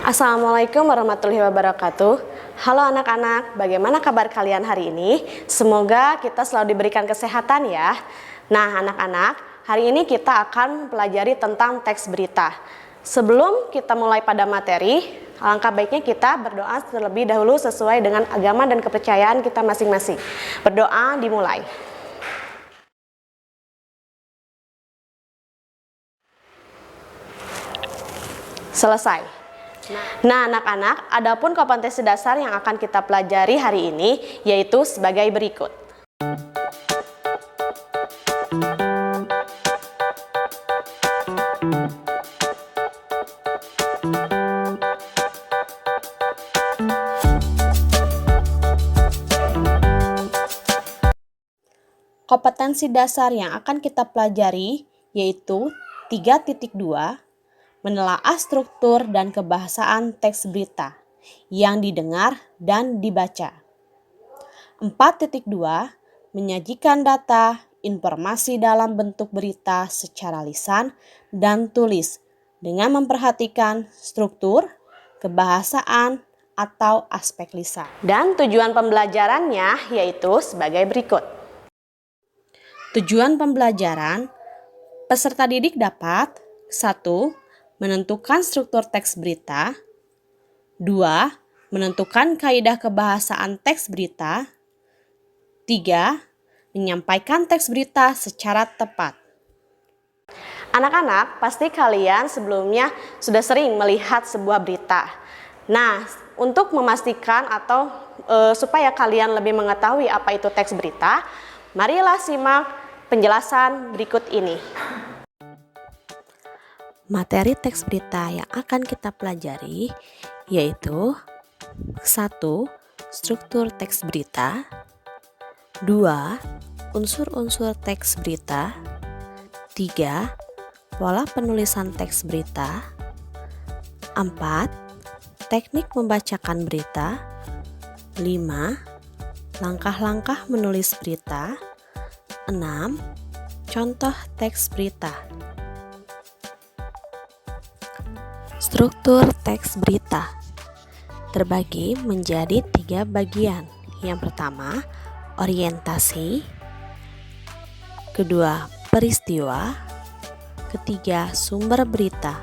Assalamualaikum warahmatullahi wabarakatuh. Halo anak-anak, bagaimana kabar kalian hari ini? Semoga kita selalu diberikan kesehatan ya. Nah anak-anak, hari ini kita akan mempelajari tentang teks berita. Sebelum kita mulai pada materi, alangkah baiknya kita berdoa terlebih dahulu sesuai dengan agama dan kepercayaan kita masing-masing. Berdoa dimulai. Selesai. Nah anak-anak, adapun kompetensi dasar yang akan kita pelajari hari ini yaitu sebagai berikut. Kompetensi dasar yang akan kita pelajari yaitu 3.2, menelaah struktur dan kebahasaan teks berita yang didengar dan dibaca. 4.2, menyajikan data, informasi dalam bentuk berita secara lisan dan tulis dengan memperhatikan struktur, kebahasaan, atau aspek lisan. Dan tujuan pembelajarannya yaitu sebagai berikut. Tujuan pembelajaran, peserta didik dapat 1. Menentukan struktur teks berita. 2. Menentukan kaidah kebahasaan teks berita. 3. Menyampaikan teks berita secara tepat. Anak-anak, pasti kalian sebelumnya sudah sering melihat sebuah berita. Nah, untuk memastikan atau supaya kalian lebih mengetahui apa itu teks berita, marilah simak penjelasan berikut ini. Materi teks berita yang akan kita pelajari yaitu 1. Struktur teks berita. 2. Unsur-unsur teks berita. 3. Pola penulisan teks berita. 4. Teknik membacakan berita. 5. Langkah-langkah menulis berita. 6. Contoh teks berita. Struktur teks berita terbagi menjadi 3 bagian. Yang pertama, orientasi. Kedua, peristiwa. Ketiga, sumber berita.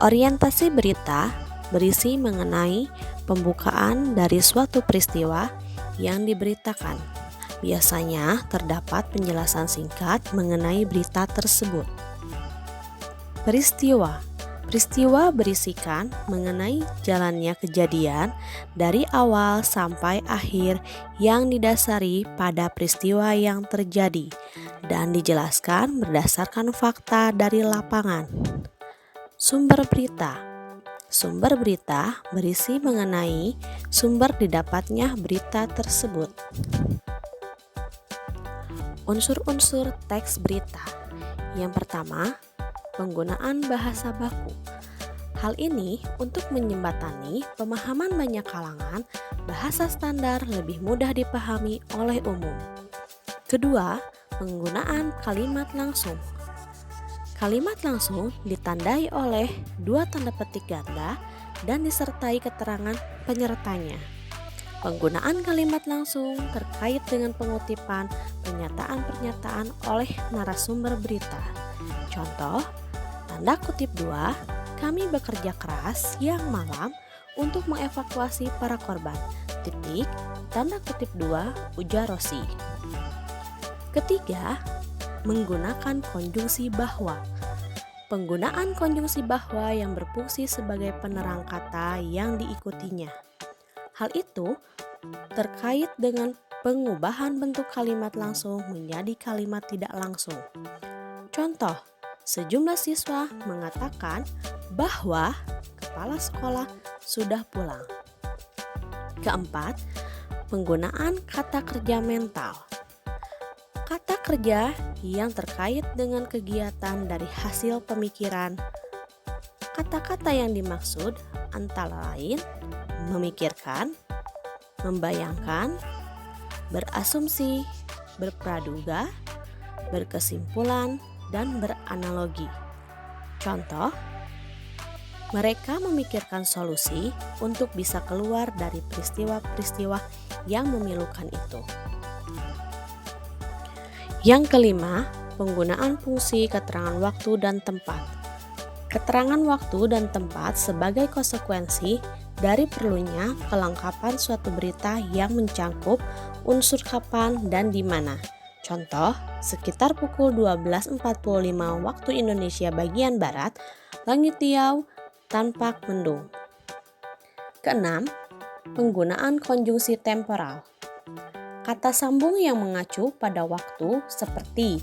Orientasi berita berisi mengenai pembukaan dari suatu peristiwa yang diberitakan. Biasanya terdapat penjelasan singkat mengenai berita tersebut. Peristiwa berisikan mengenai jalannya kejadian dari awal sampai akhir yang didasari pada peristiwa yang terjadi dan dijelaskan berdasarkan fakta dari lapangan. Sumber berita berisi mengenai sumber didapatnya berita tersebut. Unsur-unsur teks berita. Yang pertama, penggunaan bahasa baku. Hal ini untuk menjembatani pemahaman banyak kalangan, bahasa standar lebih mudah dipahami oleh umum. Kedua, penggunaan kalimat langsung. Kalimat langsung ditandai oleh 2 tanda petik ganda dan disertai keterangan penyertanya. Penggunaan kalimat langsung terkait dengan pengutipan pernyataan-pernyataan oleh narasumber berita. Contoh, tanda kutip 2, kami bekerja keras siang malam untuk mengevakuasi para korban. Titik, tanda kutip 2, ujar Rosi. Ketiga, menggunakan konjungsi bahwa. Penggunaan konjungsi bahwa yang berfungsi sebagai penerang kata yang diikutinya. Hal itu terkait dengan pengubahan bentuk kalimat langsung menjadi kalimat tidak langsung. Contoh, sejumlah siswa mengatakan bahwa kepala sekolah sudah pulang. Keempat, penggunaan kata kerja mental. Kata kerja yang terkait dengan kegiatan dari hasil pemikiran. Kata-kata yang dimaksud antara lain memikirkan, membayangkan, berasumsi, berpraduga, berkesimpulan, dan beranalogi. Contoh, Mereka memikirkan solusi untuk bisa keluar dari peristiwa-peristiwa yang memilukan itu. Yang kelima, penggunaan fungsi keterangan waktu dan tempat. Keterangan waktu dan tempat sebagai konsekuensi dari perlunya kelengkapan suatu berita yang mencangkup unsur kapan dan di mana. Contoh, sekitar pukul 12.45 waktu Indonesia bagian Barat, langit riau, tampak mendung. Keenam, penggunaan konjungsi temporal. Kata sambung yang mengacu pada waktu seperti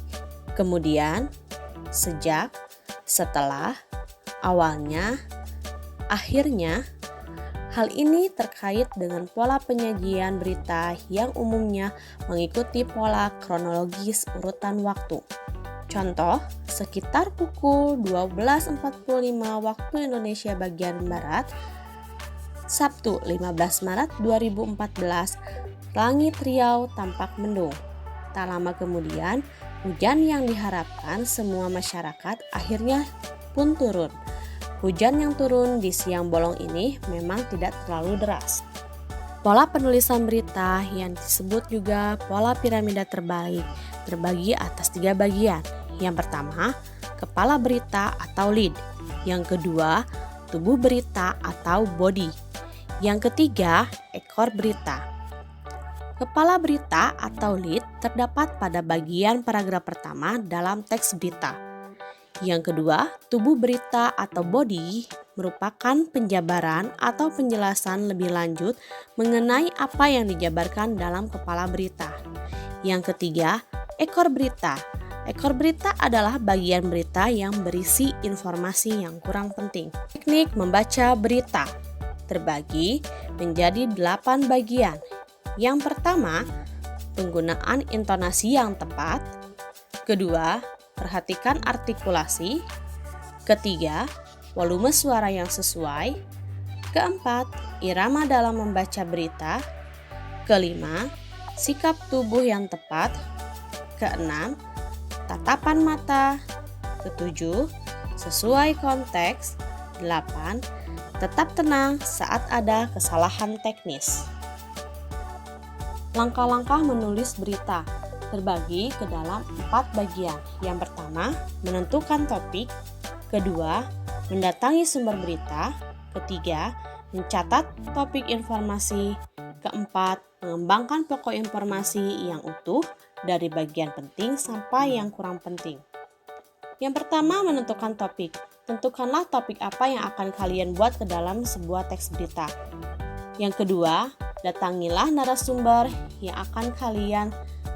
kemudian, sejak, setelah, awalnya, akhirnya. Hal ini terkait dengan pola penyajian berita yang umumnya mengikuti pola kronologis urutan waktu. Contoh, sekitar pukul 12.45 waktu Indonesia bagian Barat, Sabtu 15 Maret 2014, langit riau tampak mendung. Tak lama kemudian, hujan yang diharapkan semua masyarakat akhirnya pun turun. Hujan yang turun di siang bolong ini memang tidak terlalu deras. Pola penulisan berita yang disebut juga pola piramida terbalik terbagi atas 3 bagian. Yang pertama, kepala berita atau lead. Yang kedua, tubuh berita atau body. Yang ketiga, ekor berita. Kepala berita atau lead terdapat pada bagian paragraf pertama dalam teks berita. Yang kedua, tubuh berita atau body merupakan penjabaran atau penjelasan lebih lanjut mengenai apa yang dijabarkan dalam kepala berita. Yang ketiga, ekor berita. Ekor berita adalah bagian berita yang berisi informasi yang kurang penting. Teknik membaca berita terbagi menjadi 8 bagian. Yang pertama, penggunaan intonasi yang tepat. Kedua, perhatikan artikulasi. Ketiga, volume suara yang sesuai. Keempat, irama dalam membaca berita. Kelima, sikap tubuh yang tepat. Keenam, tatapan mata. Ketujuh, sesuai konteks. 8. Tetap tenang saat ada kesalahan teknis. Langkah-langkah menulis berita terbagi ke dalam 4 bagian. Yang pertama, menentukan topik. Kedua, mendatangi sumber berita. Ketiga, mencatat topik informasi. Keempat, mengembangkan pokok informasi yang utuh dari bagian penting sampai yang kurang penting. Yang pertama, menentukan topik. Tentukanlah topik apa yang akan kalian buat ke dalam sebuah teks berita. Yang kedua, datangilah narasumber yang akan kalian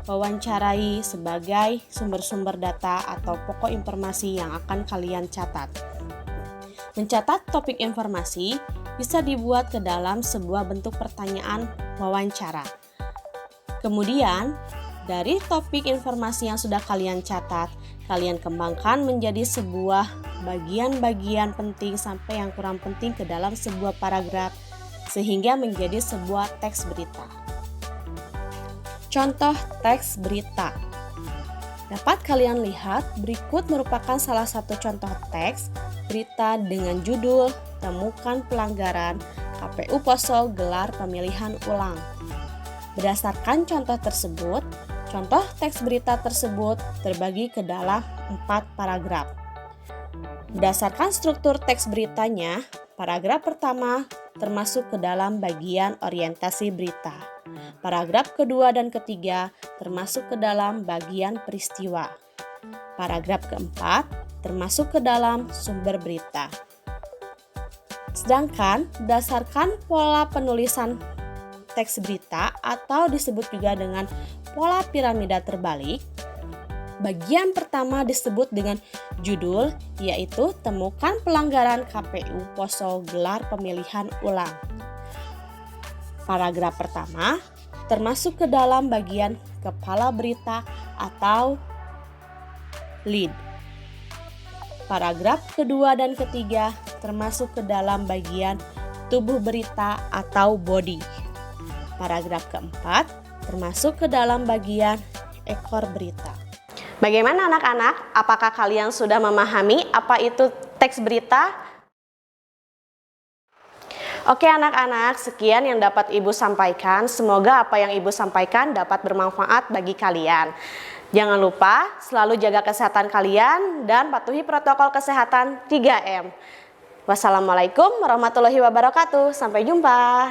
wawancarai sebagai sumber-sumber data atau pokok informasi yang akan kalian catat. Mencatat topik informasi bisa dibuat ke dalam sebuah bentuk pertanyaan wawancara. Kemudian, dari topik informasi yang sudah kalian catat, kalian kembangkan menjadi sebuah bagian-bagian penting sampai yang kurang penting ke dalam sebuah paragraf, sehingga menjadi sebuah teks berita. Contoh teks berita. Dapat kalian lihat berikut merupakan salah satu contoh teks berita dengan judul Temukan Pelanggaran KPU Poso Gelar Pemilihan Ulang. Berdasarkan contoh tersebut, contoh teks berita tersebut terbagi ke dalam 4 paragraf. Berdasarkan struktur teks beritanya, paragraf pertama termasuk ke dalam bagian orientasi berita. Paragraf kedua dan ketiga termasuk ke dalam bagian peristiwa. Paragraf keempat termasuk ke dalam sumber berita. Sedangkan berdasarkan pola penulisan teks berita atau disebut juga dengan pola piramida terbalik, bagian pertama disebut dengan judul, yaitu Temukan Pelanggaran KPU Poso Gelar Pemilihan Ulang. Paragraf pertama termasuk ke dalam bagian kepala berita atau lead. Paragraf kedua dan ketiga termasuk ke dalam bagian tubuh berita atau body. Paragraf keempat termasuk ke dalam bagian ekor berita. Bagaimana anak-anak? Apakah kalian sudah memahami apa itu teks berita? Oke anak-anak, sekian yang dapat Ibu sampaikan. Semoga apa yang Ibu sampaikan dapat bermanfaat bagi kalian. Jangan lupa selalu jaga kesehatan kalian dan patuhi protokol kesehatan 3M. Wassalamualaikum warahmatullahi wabarakatuh. Sampai jumpa.